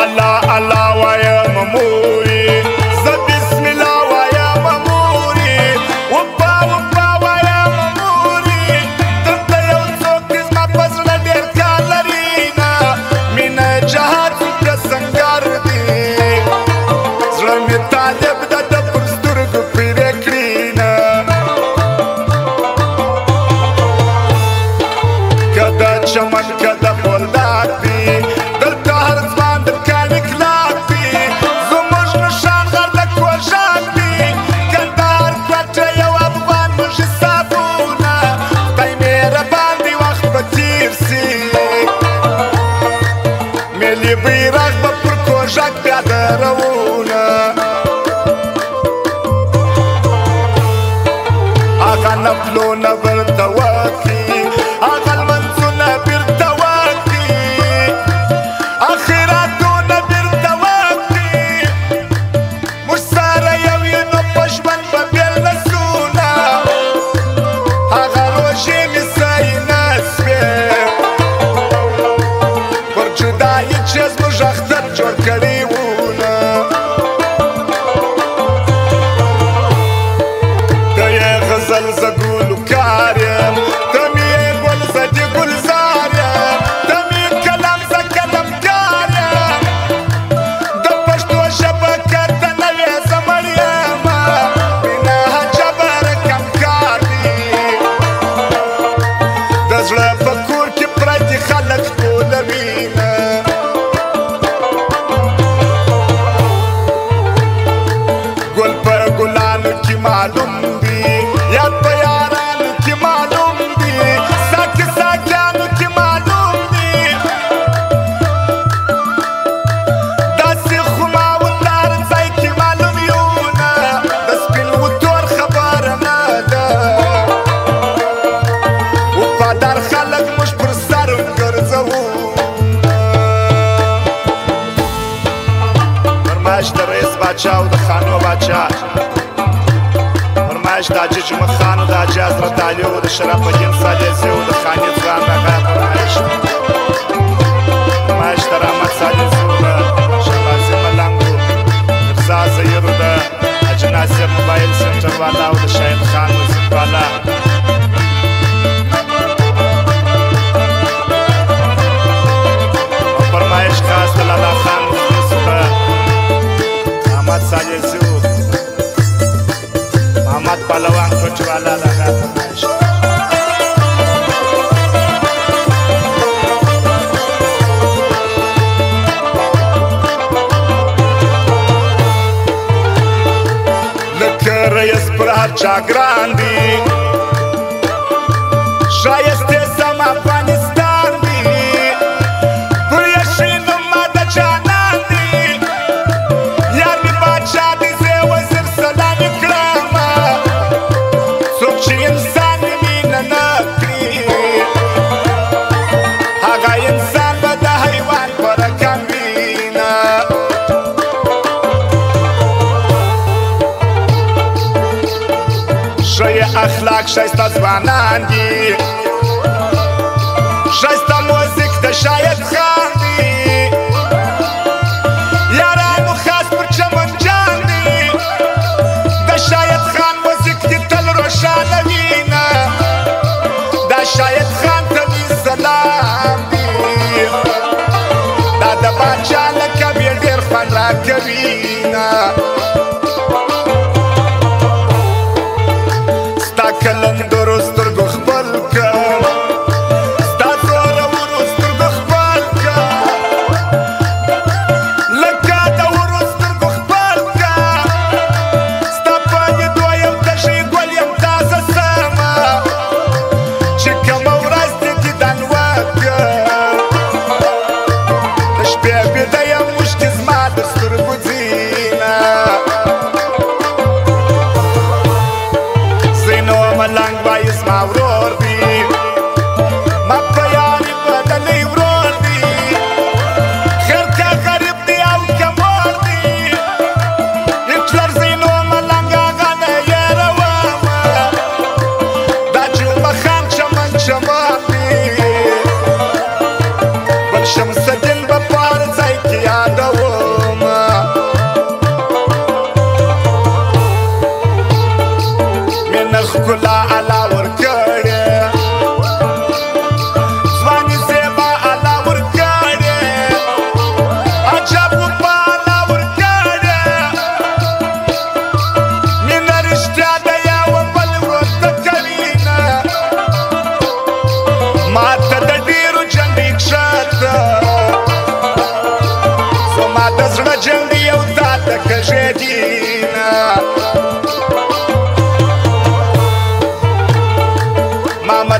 الله الله ويا مموري بسم الله ويا مموري وبا وبا ويا مموري دلته یو څوک دې زما په زړه ډېر کار لرينا مینه جهاد د سنګر دی زړه مې طالب د پر سترګو پیرې کړینا کده چمن کده بولدار دی دلته هر ځوان د کاڼي کلار دی زموږ نښان غر د کوژان دی کندهار کوټه یو افغان موږ حسابونه خدای مهربان دی وخت به تیر سي ملي بیرغ به پر کوژک بیا دروونه هغه نفلونه ورته وکړي هغه لمنځونه بیرته وکړي آخراتونه بیرته وکړي موږ سره یو یو نو په ژوند به بېل نه سو نه هغه روژې مې صحیح نه سوې پر جدایي چې زموږ اختر جوړ کړي وونه ته یې غزل زه ګلوکار یم ته مې ګل زه دې ګلزار یم ته مې کلم زه کلمکار یم د پښتو ژبه که ته نه وې زه مړ یم مینه عجبه رقم کار دی د زړه په کور کې پردي خلک ټولوینه ګل په ګلانو کې معلوم دی یاد په یارانو کې معلوم دی ساقي ساقیانو کې معلوم دی داسې خماوتار ځای کې معلوم یو نه د سپین وتور خبره نه ده وفادار خلک موږ پر سر ګرځوو فرمایش د رئیس باچا او د خانو باچا فرمایش د حاجي جمعه خان او د حاجي حضرت علي او د شرف الدین سالیزي او د خاني ځوان هغه فرمایش د رحمت سالیزي او د شهبازي ملنګ او مرزا زهیر او د حاجي ناصر موبایل سنټر والا او د شاهد خان وزیر والا او فرمایش خاص د لالا خان محمد سالیزي او محمد پهلوان کوچ والا د هغه فرمایش لکه رئیس پر هر چا ګران دی ښایسته سم افغانستان دی پر یشینو ما د جانان دی یار مې باچا دی زه وزیر سلام کړم څوک چې انسان مې مینه نه کړي هغه انسان به د حیوان په رقم وینه ښه اخلاق ښایسته ځوانان دي ښایسته موزیک د شاهد خان دی یارانو خاص پر چمن جان دی د شاهد خان موزیک دې تل روښانه وینه دا شاهد خان ته مې سلام دی دا د باچا لقب یې ډېر خوند راکوینه ستا کلندرو سترګو خپل کړ ستا زورورو سترګو خپل کړ لکه د ورو سترګو خپل کړ ستا په لیدو یم تږی ګل یم تازه سمه چې کومه ورځ دې دیدن وکړ د شپې بیده یم اوښکې زما د سترګو ځینه ملنګ وایي زما ورور دی ما په یاري بدلی ورور دی خیر که غریب دی او که مور دی هټلر زینو ملنګ هغه نه یېرومه دا جمعه خان چمن چمن دی بل شمس الدین به په هر ځای کې یادوم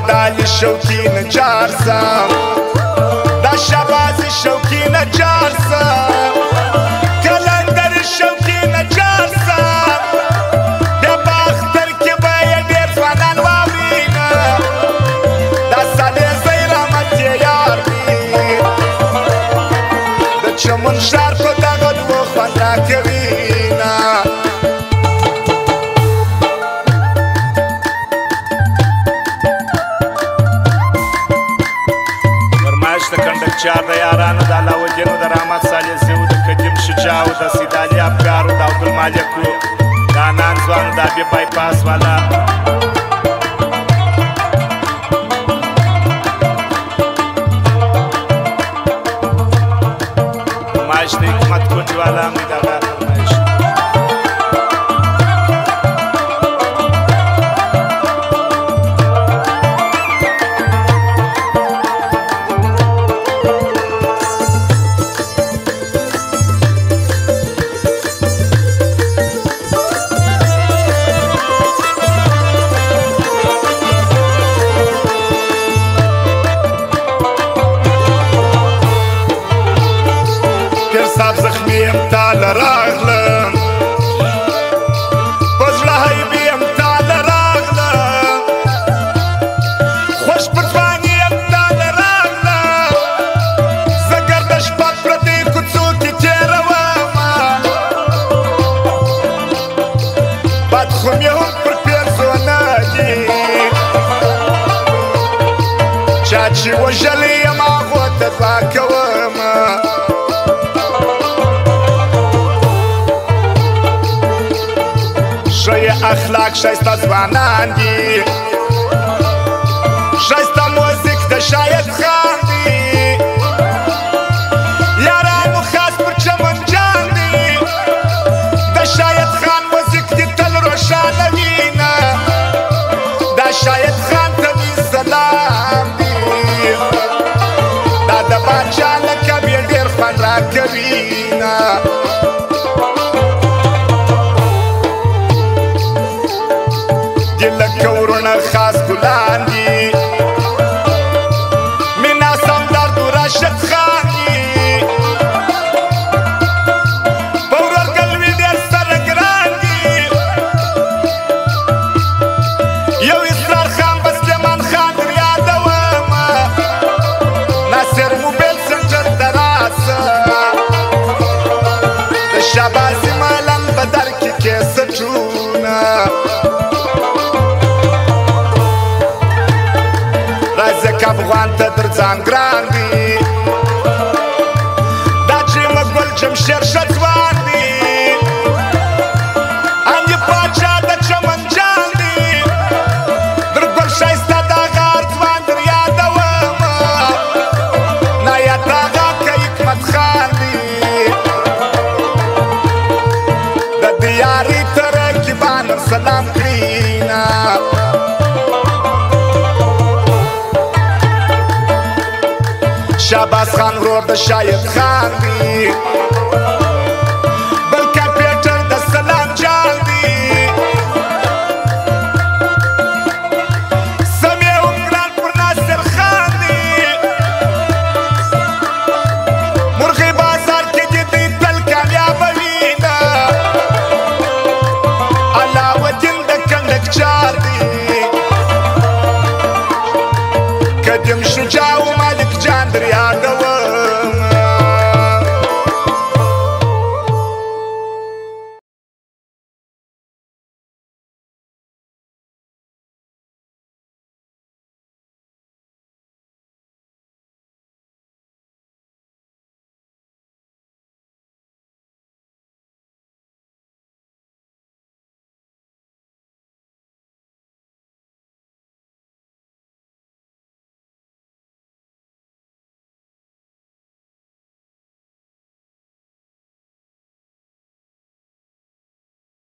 محمد علي شوقي نجار سم دا شهباز شوقي نجار سم کلندر شوقي نجار سم بیا په اختر کې به یې ډېر ځوانان واورینه دا صالح زی رحمت یې یار وي د چمن ښار په دغه دوو خوند راکوینه د کنډکچار د یارانو د علاودینو د رحمت صالح زیو د قدیم شجاعو د سیدالي افګارو د عبدالمالکو د انان ځوانو د ابي بایپاس والا فرمایش د حکمت کونجي والا هم د هغه فرمایش زخمی امتال راغلم بزړه هیبي امتال راغلم خوش پر ځواني امتال راغلم زه ګرده شپه پردې کوڅو کې تېرومه بد خو مې هم پر پېرزو نه دي چا چې وژلی یم هغو ته دعا کومه ښه اخلاق ښایسته ځوانان دي ښایسته موزیک د شاید خان دي یارانو خاص پر چمن جان دي د شاید خان موزیک دي تل روښانه وینه دا شاید خان ته مې سلام دي دا د باچا لقب یې ډېر خوند راکوینه لکه ورونه خاص ګلان دي مینا سمدار دو راشد خان دي په ورورګلوي ډېر سره ګران دي یو اسرار خان بسلمان خان در یادومه ناصر موبایل سنټر ته راسه د شهبازي ملنګ په در کې کیسټونه راځه افغان ته در ځان ګران دي دا چې مقبل جمشیر ښه ځوان دي اني پاچا د چمن جان دي درګل ښایسته د هغه هر ځوان در یادومه نایاد د هغه که حکمت خان دي د دیارې تر رقیبان سلام کړینه شهباز خان ورور د شاید خان دي بل کمپیوټر د سلام جان دي سمیع ګران پر ناصر خان دي مرغۍ بازار کې دې دوی تل کامیابه وینه علاودین د کنډکچار دي قدیم شجاع و مالک جان در